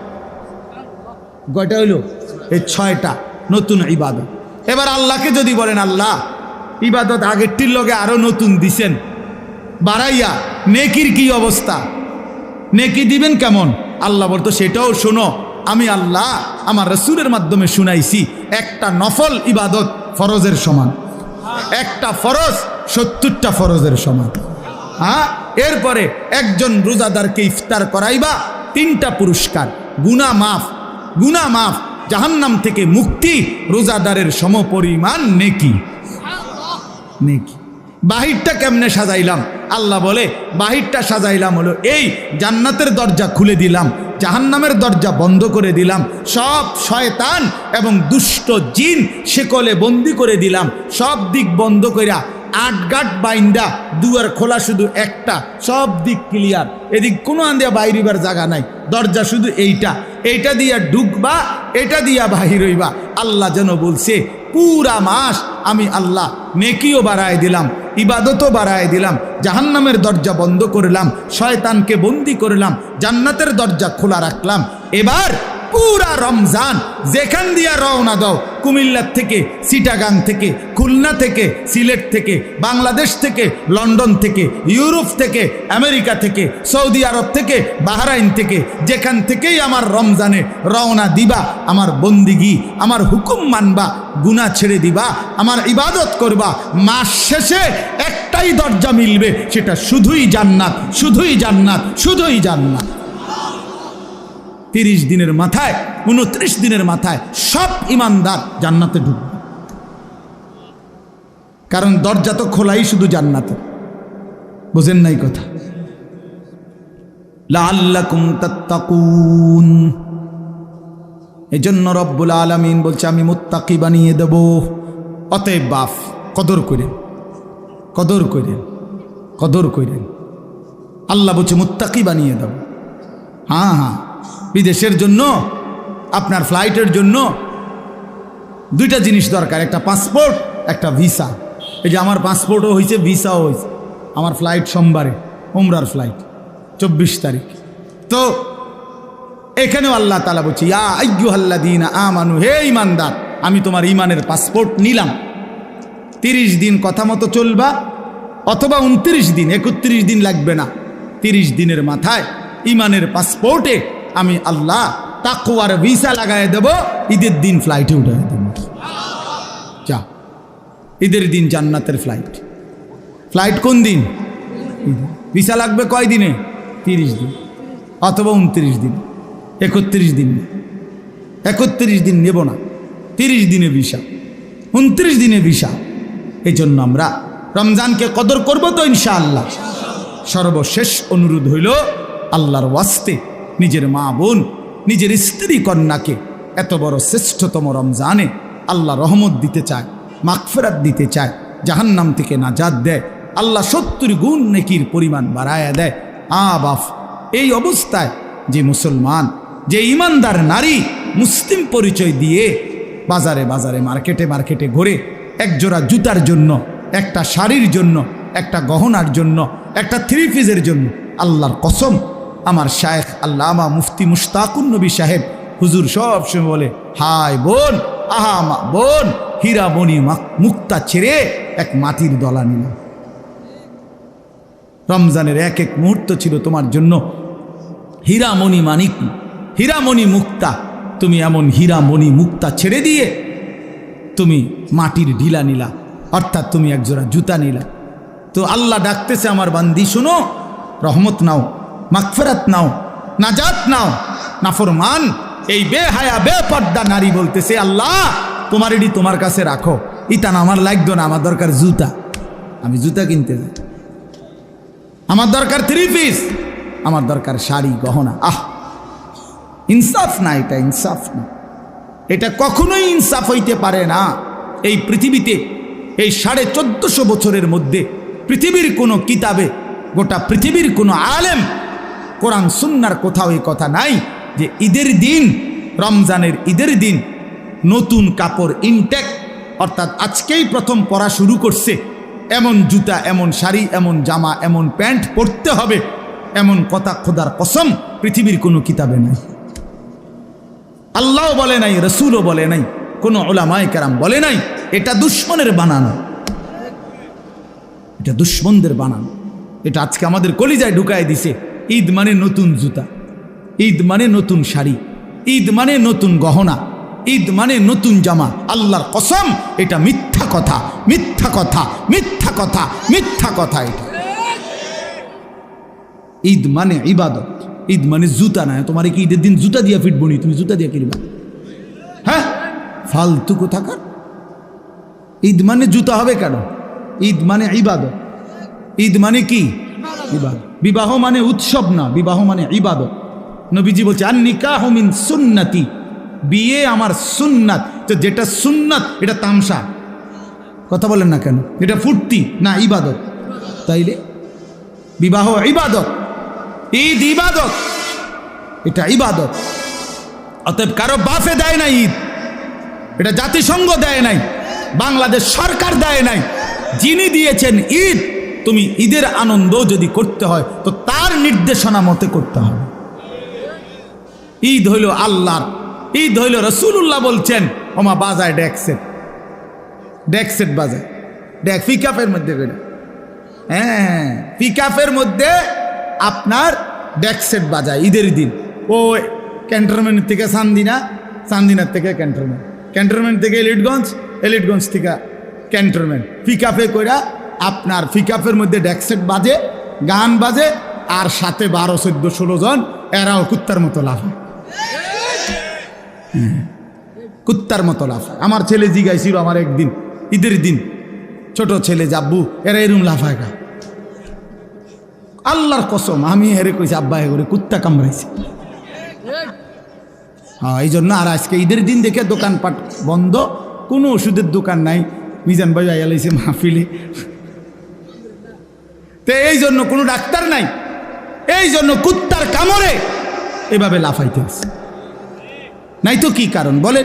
কয়টা হইল? এই 6টা নতুন ইবাদত। এবার আল্লাহকে যদি বলেন আল্লাহ ইবাদত আগেরটির লগে আরো নতুন দিছেন বাড়াইয়া, নেকির কি অবস্থা, নেকি দিবেন কেমন? আল্লাহ বলতো সেটাও শোনো, আমি আল্লাহ আমার রাসূলের মাধ্যমে শুনাইছি। একটা নফল ইবাদত ফরজের সমান, একটা ফরজ 70টা ফরজের সমান। এরপরে একজন রোজাদারকে ইফতার করাইবা, 3টা পুরস্কার, গুনাহ মাফ, গুনাহ মাফ, জাহান্নাম থেকে মুক্তি, রোজাদারের সমপরিমাণ নেকি। নেকি বাহিরটা কেমনে সাজাইলাম? আল্লাহ বলে বাহিরটা সাজাইলাম হলো এই, জান্নাতের দরজা খুলে দিলাম, জাহান্নামের দরজা বন্ধ করে দিলাম, সব শয়তান এবং দুষ্ট জিন শেকলে বন্দি করে দিলাম, সব দিক বন্ধ কইরা 8 গাট বাইন্দা, দুয়ার খোলা শুধু একটা, সব দিক ক্লিয়ার, এদিক কোনো আন্দিয়া বাইরিবার জায়গা নাই, দরজা শুধু এইটা দিয়া ঢুকবা, এটা দিয়া বাহির হইবা। আল্লাহ যেন বলছে পুরা মাস আমি আল্লাহ নেকিও বাড়ায় দিলাম, ইবাদতও বাড়ায় দিলাম, জাহান্নামের দরজা বন্ধ করলাম, শয়তানকে বন্দি করলাম, জান্নাতের দরজা খোলা রাখলাম। এবার পুরা রমজান যেখান দিয়া রওনা দাও, কুমিল্লার থেকে, চিটাগাং থেকে, খুলনা থেকে, সিলেট থেকে, বাংলাদেশ থেকে, লন্ডন থেকে, ইউরোপ থেকে, আমেরিকা থেকে, সৌদি আরব থেকে, বাহরাইন থেকে, যেখান থেকেই আমার রমজানে রওনা দিবা, আমার বন্দিগি, আমার হুকুম মানবা, গুনাহ ছেড়ে দিবা, আমার ইবাদত করবা, মাস শেষে একটাই দরজা মিলবে, সেটা শুধুই জান্নাত, শুধুই জান্নাত, শুধুই জান্নাত। 30 দিনের মাথায়, 29 দিনের মাথায় সব ইমানদার জান্নাতে ঢুকবে, কারণ দরজা তো খোলাই শুধু জান্নাতে। বুঝেন নাই কথা? লাআল্লাকুম তাত্তাকুন, এজন্য রব্বুল আলামিন বলছে আমি মুত্তাকি বানিয়ে দেব। অতএব বাপ কদর করেন, কদর করেন, কদর করেন। আল্লাহ বলছে মুত্তাকি বানিয়ে দেব। হ্যাঁ, বিদেশের জন্য, আপনার ফ্লাইটের জন্য দুইটা জিনিস দরকার, একটা পাসপোর্ট, একটা ভিসা। এই যে আমার পাসপোর্টও হয়েছে, ভিসাও হয়েছে। আমার ফ্লাইট সোমবারে, উমরার ফ্লাইট 24 তারিখ। তো এখানেও আল্লাহ তাআলা বলছে, ইয়া আইয়ুহাল্লাযীনা আমানু, হে ঈমানদার, আমি তোমার ঈমানের পাসপোর্ট নিলাম। 30 দিন কথা মতো চলবা, অথবা 29 দিন, 31 দিন লাগবে না। 30 দিনের মাথায় ঈমানের পাসপোর্টে আমি আল্লাহ তাকওয়ার ভিসা লাগায় দেব, ঈদের দিন ফ্লাইটে উঠে দেব। যা, ঈদের দিন জান্নাতের ফ্লাইট। ফ্লাইট কোন দিন? ভিসা লাগবে কয় দিনে? 30 দিন, অথবা 29 দিন, 31 দিন। 31 দিন নেব না, 30 দিনে ভিসা, 29 দিনে ভিসা। এই জন্য আমরা রমজানকে কদর করব তো ইনশাআল্লাহ। সর্বশেষ অনুরোধ হইল, আল্লাহর ওয়াস্তে নিজের মা বোন, নিজের স্ত্রী কন্যাকে এত বড় শ্রেষ্ঠতম রমজানে আল্লাহ রহমত দিতে চায়, মাগফিরাত দিতে চায়, জাহান্নাম থেকে নাজাত দেয়, আল্লাহ 70 গুণ নেকির পরিমাণ বাড়ায়া দেয়। বাপ, এই অবস্থায় যে মুসলমান, যে ইমানদার নারী মুসলিম পরিচয় দিয়ে বাজারে বাজারে, মার্কেটে মার্কেটে ঘুরে একজোড়া জুতার জন্য, একটা শাড়ির জন্য, একটা গহনার জন্য, একটা 3 পিসের জন্য, আল্লাহর কসম, আমার শায়েখ আল্লামা মুফতি মুশতাকুন নবী সাহেব হুজুর সব সময় বলে, হায় বোন, আহা মা বোন, হীরা মণি মুক্তা ছেড়ে এক মাটির দলা নিলাম। রমজানের এক এক মুহূর্ত ছিল তোমার জন্য হীরামণি মানিক, হীরামণি মুক্তা। তুমি এমন হীরামণি মুক্তা ছেড়ে দিয়ে তুমি মাটির ঢিলা নিলা, অর্থাৎ তুমি একজোড়া জুতা নিলা। তো আল্লাহ ডাকতেছে, আমার বান্দি শোনো, রহমত নাও, মাগফিরাত নাও, নাজাত নাও। নাফরমান এই বেহায়া বেপর্দা নারী বলতেছে, আল্লাহ তোমার এটি তোমার কাছে রাখো, ইতান আমার লাগতো না, আমার দরকার জুতা, আমি জুতা কিনতে যাই, আমার দরকার 3 পিস, আমার দরকার শাড়ি গহনা। ইনসাফ না, এটা ইনসাফ না, এটা কখনোই ইনসাফ হইতে পারে না। এই পৃথিবীতে এই 1450 বছরের মধ্যে পৃথিবীর কোনো কিতাবে, গোটা পৃথিবীর কোনো আলেম, কোরআন সুন্নাহর কোথাও এই কথা নাই যে ঈদের দিন, রমজানের ঈদের দিন নতুন কাপড় ইনটেক, অর্থাৎ আজকেই প্রথম পরা শুরু করছে, এমন জুতা, এমন শাড়ি, এমন জামা, এমন প্যান্ট পরতে হবে, এমন কথা খোদার কসম পৃথিবীর কোনো কিতাবে নাই। আল্লাহও বলে নাই, রসুলও বলে নাই, কোনো উলামায়ে কেরাম বলে নাই। এটা দুশ্মনের বানানো, এটা দুশ্মনদের বানানো। এটা আজকে আমাদের কলিজায় ঢুকায় দিছে। ঈদ মানে নতুন জুতা, ঈদ মানে নতুন শাড়ি, ঈদ মানে নতুন গহনা, ঈদ মানে নতুন জামা। আল্লাহর কসম এটা মিথ্যা কথা, মিথ্যা কথা, মিথ্যা কথা, মিথ্যা কথা। এটা ঈদ মানে ইবাদত, ঈদ মানে জুতা না। তোমার কি ঈদের দিন জুতা দিয়া ফিটবো নি? তুমি জুতা দিয়া কিনবা? হ্যাঁ, ফালতু কোথাকার। ঈদ মানে জুতা হবে কেন? ঈদ মানে ইবাদত। ঈদ মানে কি? ইবাদত। বিবাহ মানে উৎসব না, বিবাহ মানে ইবাদত। নবীজি বলছে, আন নিকাহু মিন সুন্নতি, বিয়ে আমার সুন্নাত। তো যেটা সুন্নাত এটা তামসা, কথা বলেন না কেন? এটা ফুর্তি না, ইবাদত। তাইলে বিবাহ ইবাদত, ঈদ ইবাদত, এটা ইবাদত। অতএব কারো বাফে দেয় নাই ঈদ, এটা জাতিসংঘ দেয় নাই, বাংলাদেশ সরকার দেয় নাই। যিনি দিয়েছেন ঈদ, তুমি ঈদের আনন্দ যদি করতে হয় তো তার নির্দেশনা মতে করতে হবে। ঈদ হইল আল্লাহর, ঈদ হইল রাসূলুল্লাহ বলছেন, ওমা বাজায় ডেকসেট, ডেকসেট বাজায়, ডেক পিকআপের মধ্যে করে, হ্যাঁ পিকআপের মধ্যে আপনার ডেকসেট বাজায় ঈদের দিন। ও ক্যান্টনমেন্ট থেকে চান্দিনা, চান্দিনার থেকে ক্যান্টনমেন্ট, ক্যান্টনমেন্ট থেকে এলিটগঞ্জ, এলিটগঞ্জ থেকে ক্যান্টনমেন্ট, পিকআপে কইরা আপনার পিকআপের মধ্যে ডেকসেট বাজে, গান বাজে, আর সাথে 12, 14, 16 জন, এরাও কুত্তার মতো লাফায়, কুত্তার মতো লাফায়। আমার ছেলে জিগাইছিল আমার একদিন ঈদের দিন, ছোট ছেলে, জাব্বু এরা এরম লাফায় গা। আল্লাহর কসম আমি হেরে কইছি, আব্বা হে করে কুত্তা কামড়াইছে। হ্যাঁ, এই জন্য আর আজকে ঈদের দিন দেখে দোকানপাট বন্ধ, কোনো ওষুধের দোকান নাই। মিজান ভাই আইলাইছে মাহফিলে, তো এই জন্য কোনো ডাক্তার নাই, এই জন্য কুত্তার কামড়ে এভাবে লাফাইতে আছে। নাই তো কি কারণ বলে?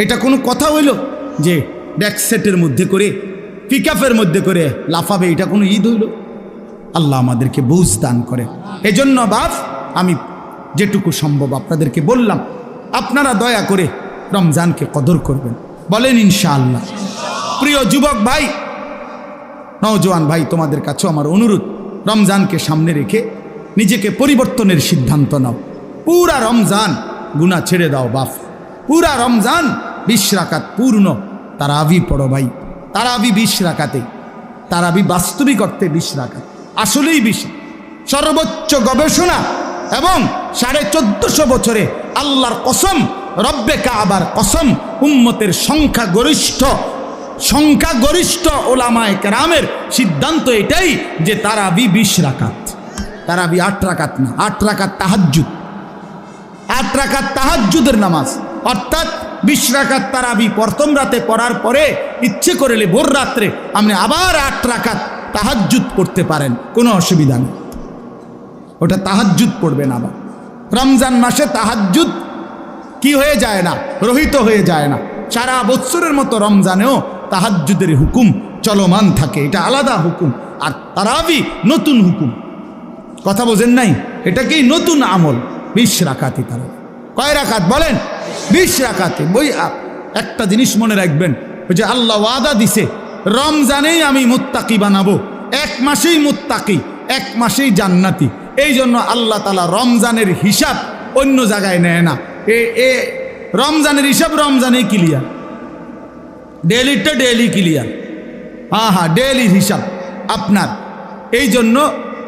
এটা কোনো কথা হইল? যে ডেকসেটের মধ্যে করে পিকআপের মধ্যে করে লাফাবে, এটা কোনো ঈদ হইল? আল্লাহ আমাদেরকে বুঝ দান করে। এজন্য বাপ আমি যেটুকু সম্ভব আপনাদেরকে বললাম, আপনারা দয়া করে রমজানকে কদর করবেন, বলেন ইনশাআল্লাহ। প্রিয় যুবক ভাই, নওজোয়ান ভাই, তোমাদের কাছেও আমার অনুরোধ, রমজানকে সামনে রেখে নিজেকে পরিবর্তনের সিদ্ধান্ত নাও। পুরা রমজান গুনাহ ছেড়ে দাও বাপ, পুরা রমজান 20 রাকাত পূর্ণ তারাবি পড়ো ভাই। তারাবি 20 রাকাতে, তারাবি বাস্তবিক অর্থে 20 রাকাত, আসলেই 20। সর্বোচ্চ গবেষণা এবং 1450 বছরে আল্লাহর কসম, রব্বে কাবার কসম, উম্মতের সংখ্যাগরিষ্ঠ ওলামায়ে কেরামের সিদ্ধান্ত এটাই যে তারাবি 20 রাকাত। তারাবি 8 রাকাত না, 8 রাকাত তাহাজ্জুদ, 8 রাকাত তাহাজ্জুদের নামাজ, অর্থাৎ 20 রাকাত তারাবি প্রথম রাতে পড়ার পরে ইচ্ছে করলে ভোর রাত্রে আপনি আবার 8 রাকাত তাহাজ্জুদ পড়তে পারেন, কোনো অসুবিধা নেই। ওটা তাহাজ্জুদ পড়বেন। আবার রমজান মাসে তাহাজ্জুদ কি হয়ে যায় না, রহিত হয়ে যায় না। সারা বছরের মতো রমজানেও তাহাজ্জুদের হুকুম চলমান থাকে, এটা আলাদা হুকুম। আর তারাবি নতুন হুকুম, কথা বোঝেন নাই? এটা কি নতুন আমল। 20 রাকাতই তারাবি। কয় রাকাত বলেন? 20 রাকাতে। বই একটা জিনিস মনে রাখবেন, ওই যে আল্লাহ ওয়াদা দিছে রমজানেই আমি মুত্তাকি বানাবো, 1 মাসেই মুত্তাকি, 1 মাসেই জান্নাতি। এই জন্য আল্লাহ তাআলা রমজানের হিসাব অন্য জায়গায় নেয় না। রমজানের হিসাব রমজানেই ক্লিয়ার, ডেলিটা ডেলি ক্লিয়ার। হ্যাঁ, ডেলির হিসাব আপনার। এই জন্য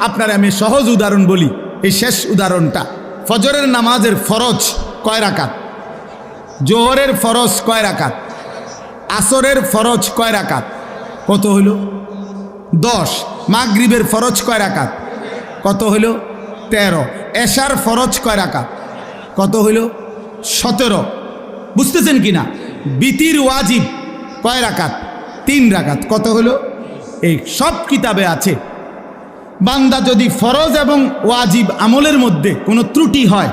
আপনার আমি সহজ উদাহরণ বলি, এই শেষ উদাহরণটা। ফজরের নামাজের ফরজ কয় রাকাত? জোহরের ফরজ কয় রাকাত? আসরের ফরজ কয় রাকাত? কত হইল? 10। মাগরিবের ফরজ কয় রাকাত? কত হইল? 13। এশার ফরজ কয় রাকাত? কত হইল? 17। বুঝতেছেন কিনা? বিতির ওয়াজিব কয় রাকাত? 3 রাকাত। কত হইল? এই সব কিতাবে আছে। বান্দা যদি ফরজ এবং ওয়াজিব আমলের মধ্যে কোনো ত্রুটি হয়,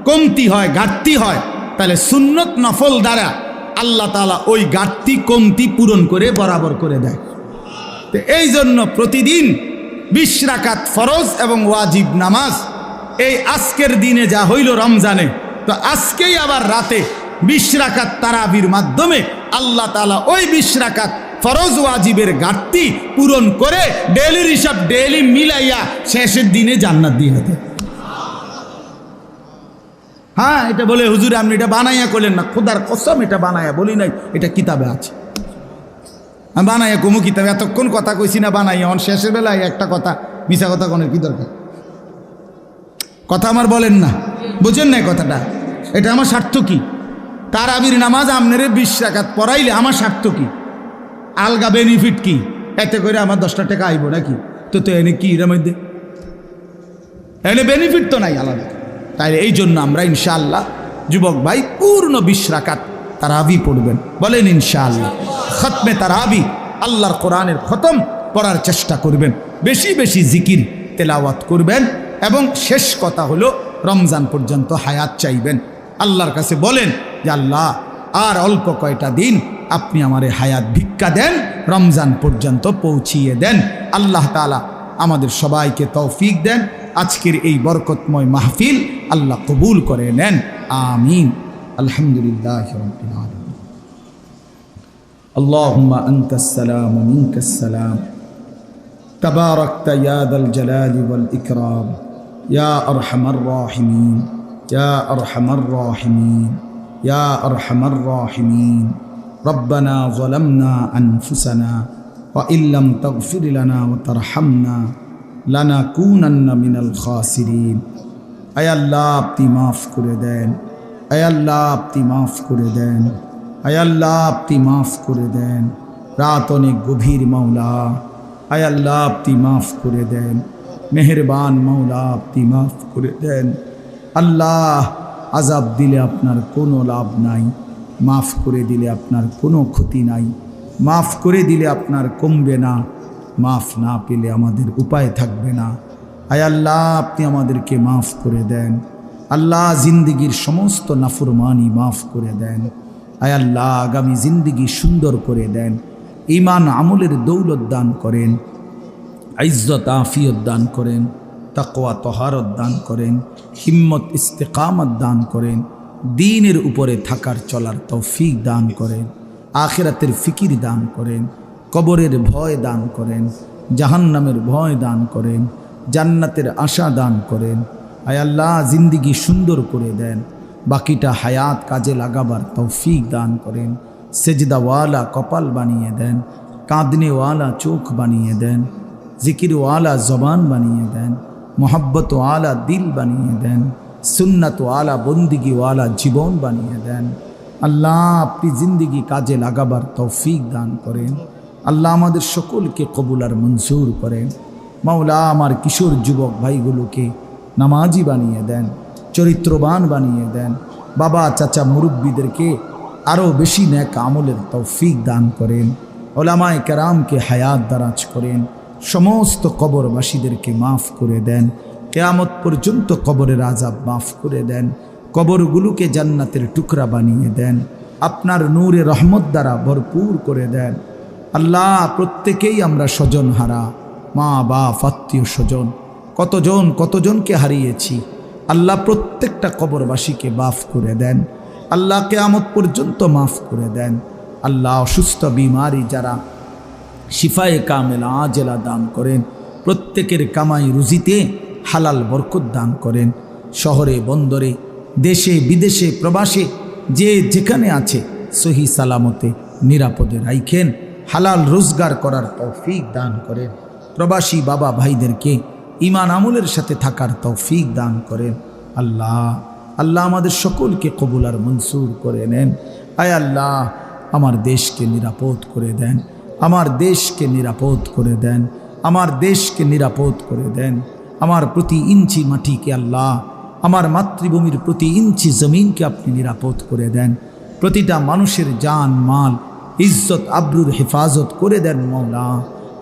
কমতি হয়, ঘাটতি হয়, তাহলে সুন্নত নফল দ্বারা আল্লাহ তাআলা ওই ঘাটতি কমতি পূরণ করে বরাবর করে দেয়। তো এই জন্য প্রতিদিন 20 রাকাত ফরজ এবং ওয়াজিব নামাজ। এই আজকের দিনে যা হইল রমজানে, তো আজকেই আবার রাতে 20 রাকাত তারাবির মাধ্যমে আল্লাহ তাআলা ওই 20 রাকাত ফরজ ওয়াজিবের ঘাটতি পূরণ করে ডেলির হিসাব ডেলি মিলাইয়া শেষের দিনে জান্নাত দিয়ে দেয়। হ্যাঁ, এটা বলে হুজুর আপনি এটা বানাইয়া করলেন না, খোদার কসম এটা বানাইয়া বলি নাই, এটা কিতাবে আছে। আমি বানাইয়া কমু কিতাবে, এতক্ষণ কথা কইছি না বানাইয়া, অন শেষের বেলায় একটা কথা মিছা কথা কোনের কি দরকার? কথা আমার বলেন না, বুঝেন না কথাটা? এটা আমার স্বার্থ কি? তারাবির নামাজ আপনারে 20 রাকাত পড়াইলে আমার স্বার্থ কি? আলগা বেনিফিট কি? এতে করে আমার 10টা টাকা আইব নাকি? তো এনে কি এর মধ্যে এনে বেনিফিট তো নাই আলাদা। তাই এই জন্য আমরা ইনশাআল্লাহ যুবক ভাই পূর্ণ 20 রাকাত তারাবি পড়বেন, বলেন ইনশাআল্লাহ। খতমে তারাবি, আল্লাহর কোরআনের খতম পড়ার চেষ্টা করবেন, বেশি বেশি জিকির তেলাওয়াত করবেন, এবং শেষ কথা হলো রমজান পর্যন্ত হায়াত চাইবেন। আল্লাহর কাছে বলেন যে আল্লাহ আর অল্প কয়টা দিন আপনি আমারে হায়াত ভিক্ষা দেন, রমজান পর্যন্ত পৌঁছিয়ে দেন। আল্লাহ তাআলা আমাদের সবাইকে তৌফিক দেন। আজকের এই বরকতময় মাহফিল আল্লাহ কবুল করে নেন, আমিন। আলহামদুলিল্লাহ রাব্বিল আলামিন। আল্লাহুম্মা আনতাস সালাম ওয়া মিনকাস সালাম, তাবারাকতা ইয়া যাল জালালি ওয়াল ইকরাম, ইয়া আরহামার রাহিমিন, ইয়া আরহামার রাহিমিন, ইয়া আরহামার রাহিমিন। রব্বানা যালামনা আনফুসানা ওয়া ইল্লাম তাগফির লানা ওয়া তারহামনা লানাকুনান্না মিনাল খাসিরিন। আয় আল্লাহ আপনি মাফ করে দেন, আয় আল্লাহ আপনি মাফ করে দেন, আয় আল্লাহ আপনি মাফ করে দেন। রাত অনেক গভীর মাওলা, আয় আল্লাহ আপনি মাফ করে দেন, মেহেরবান মাওলা আপনি মাফ করে দেন। আল্লাহ আযাব দিলে আপনার কোনো লাভ নাই, মাফ করে দিলে আপনার কোনো ক্ষতি নাই, মাফ করে দিলে আপনার কমবে না, মাফ না পেলে আমাদের উপায় থাকবে না। আয় আল্লাহ আপনি আমাদেরকে মাফ করে দেন। আল্লাহ জিন্দিগির সমস্ত নাফরমানি মাফ করে দেন। আয় আল্লাহ আগামী জিন্দিগি সুন্দর করে দেন, ঈমান আমলের দৌলত দান করেন, ইজ্জত আফিয়ত দান করেন, তাকওয়া তহারত দান করেন, হিম্মত ইস্তেকামত দান করেন, দ্বীনের উপরে থাকার চলার তৌফিক দান করেন, আখিরাতের ফিকির দান করেন, কবরের ভয় দান করেন, জাহান্নামের ভয় দান করেন, জান্নাতের আশা দান করেন। আয় আল্লাহ জিন্দিগি সুন্দর করে দেন, বাকিটা হায়াত কাজে লাগাবার তৌফিক দান করেন, সেজদাওয়ালা কপাল বানিয়ে দেন, কাঁদনেওয়ালা চোখ বানিয়ে দেন, জিকিরওয়ালা জবান বানিয়ে দেন, মোহাব্বতওয়ালা দিল বানিয়ে দেন, সুন্নাতওয়ালা বন্দিগিওয়ালা জীবন বানিয়ে দেন। আল্লাহ আপনি জিন্দিগি কাজে লাগাবার তৌফিক দান করেন। আল্লাহ আমাদের সকলকে কবুল আর মঞ্জুর করেন। মাওলা আমার কিশোর যুবক ভাইগুলোকে নামাজি বানিয়ে দেন, চরিত্রবান বানিয়ে দেন। বাবা চাচা মুরব্বীদেরকে আরও বেশি নেক আমলের তৌফিক দান করেন। ওলামায়ে কেরামকে হায়াত দারাজ করেন। সমস্ত কবরবাসীদেরকে মাফ করে দেন। কিয়ামত পর্যন্ত কবরের আযাব মাফ করে দেন। কবরগুলোকে জান্নাতের টুকরা বানিয়ে দেন। আপনার নূরে রহমত দ্বারা ভরপুর করে দেন। আল্লাহ প্রত্যেকেই আমরা স্বজন হারা, মা বাপ আত্মীয় স্বজন কতজনকে হারিয়েছি। আল্লাহ প্রত্যেকটা কবরবাসীকে মাফ করে দেন। আল্লাহ কিয়ামত পর্যন্ত মাফ করে দেন। আল্লাহ অসুস্থ বিমারি যারা শিফায়ে কামেলা আজেলা দান করেন। প্রত্যেকের কামাই রুজিতে হালাল বরকত দান করেন। শহরে বন্দরে দেশে বিদেশে প্রবাসে যে যেখানে আছে সহি সালামতে নিরাপদে রাখেন। হালাল রোজগার করার তৌফিক দান করেন। প্রবাসী বাবা ভাইদেরকে ঈমান আমলের সাথে থাকার তৌফিক দান করেন। আল্লাহ আমাদের সকলকে কবুল আর মনসুর করে নেন। আয় আল্লাহ আমার দেশকে নিরাপদ করে দেন, আমার দেশকে নিরাপদ করে দেন, আমার দেশকে নিরাপদ করে দেন। আমার প্রতি ইঞ্চি মাটিকে আল্লাহ, আমার মাতৃভূমির প্রতি ইঞ্চি জমিনকে আপনি নিরাপদ করে দেন। প্রতিটা মানুষের জান মাল ইজ্জত আবরুর হেফাজত করে দেন মওলা।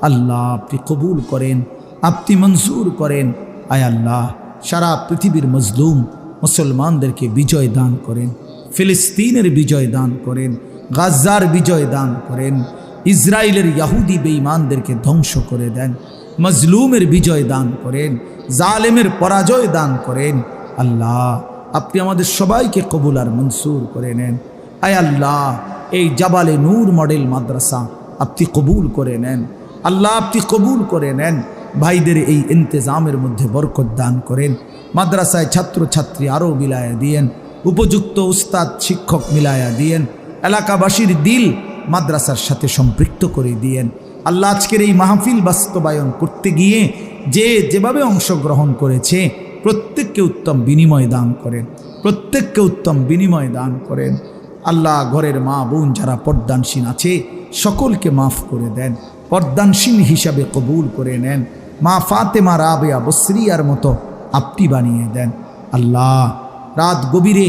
আল্লাহ আপনি কবুল করেন, আপনি মঞ্জুর করেন। আয় আল্লাহ সারা পৃথিবীর মজলুম মুসলমানদেরকে বিজয় দান করেন। ফিলিস্তিনের বিজয় দান করেন, গাজার বিজয় দান করেন। ইসরায়েলের ইহুদি বেঈমানদেরকে ধ্বংস করে দেন। মজলুমের বিজয় দান করেন, জালেমের পরাজয় দান করেন। আল্লাহ আপনি আমাদের সবাইকে কবুল আর মনসুর করে নেন। আয় আল্লাহ এই জাবালে নূর মডেল মাদ্রাসা আপনি কবুল করে নেন। আল্লাহ আপনি কবুল করে নেন। ভাইদের এই ইন্তজামের মধ্যে বরকত দান করেন। মাদ্রাসায় ছাত্রছাত্রী আরও মিলায়া দিয়েন, উপযুক্ত উস্তাদ শিক্ষক মিলায়া দিয়েন। এলাকাবাসীর দিল মাদ্রাসার সাথে সম্পৃক্ত করে দিয়েন। আল্লাহ আজকের এই মাহফিল বাস্তবায়ন করতে গিয়ে যেভাবে অংশগ্রহণ করেছে প্রত্যেককে উত্তম বিনিময় দান করেন, প্রত্যেককে উত্তম বিনিময় দান করেন। আল্লাহ ঘরের মা বোন যারা পর্দানসীন আছে সকলকে মাফ করে দেন, পর্দানসীন হিসাবে কবুল করে নেন। মা ফাতেমা রাবেয়া বসরিয়ার মতো আপনি বানিয়ে দেন। আল্লাহ রাত গভীরে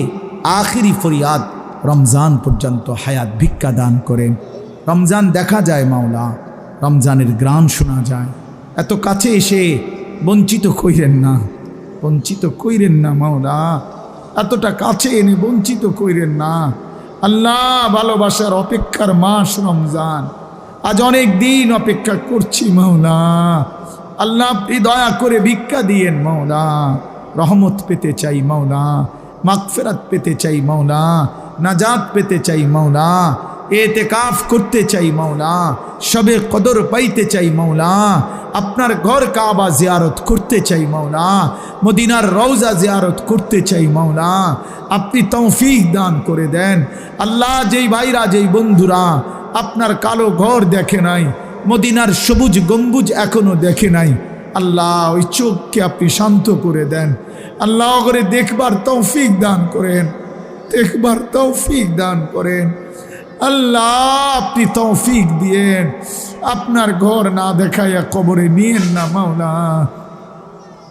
আখিরি ফরিয়াদ রমজান পর্যন্ত হায়াত ভিক্ষা দান করেন। রমজান দেখা যায় মাওলা, রমজানের গ্রাণ শোনা যায়। এত কাছে এসে বঞ্চিত কইরেন না, বঞ্চিত কইরেন না মাওলা। এতটা কাছে এনে বঞ্চিত কইরেন না। আল্লাহ ভালোবাসার অপেক্ষার মাস রমজান, আজ অনেক দিন অপেক্ষা করছি মাওলা। আল্লাহ আপনি দয়া করে ভিক্ষা দিয়েন মাওলা। রহমত পেতে চাই মাওলা, মাগফিরাত পেতে চাই মাওলা, নাজাত পেতে চাই মাওলা, এতেকাফ করতে চাই মাওলা, শবে কদর পাইতে চাই মাওলা, আপনার ঘর কাবা জিয়ারত করতে চাই মাওলা, মদিনার রওজা জিয়ারত করতে চাই মাওলা। আপনি তৌফিক দান করে দেন। আল্লাহ যেই ভাইরা যেই বন্ধুরা আপনার কালো ঘর দেখে নাই, মদিনার সবুজ গম্বুজ এখনো দেখে নাই, আল্লাহ ওই চোখকে আপনি শান্ত করে দেন। আল্লাহ করে দেখবার তৌফিক দান করেন, দেখবার তৌফিক দান করেন। আল্লাহ আপনি তৌফিক দিয়েন। আপনার ঘর না দেখাইয়া কবরে নিয়েন না মাওলা,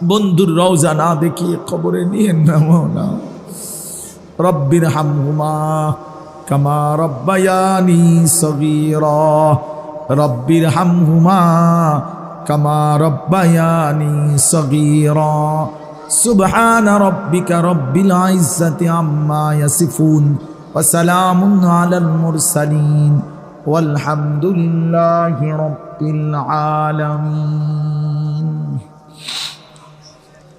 বন্ধুর রওজা না দেখিয়ে কবরে নিয়েন না মাওলা। রব্বির হামহুমা কামা রব্বায়ানি সগীরা, রব্বির হামহুমা কামা রব্বায়ানি সগীরা। সুবহান রব্বিকা রব্বিল ইজ্জাতি আম্মা ইয়াসিফুন ওয়া সালামুন আলাল মুরসালিন ওয়ালহামদুলিল্লাহি রাব্বিল আলামিন।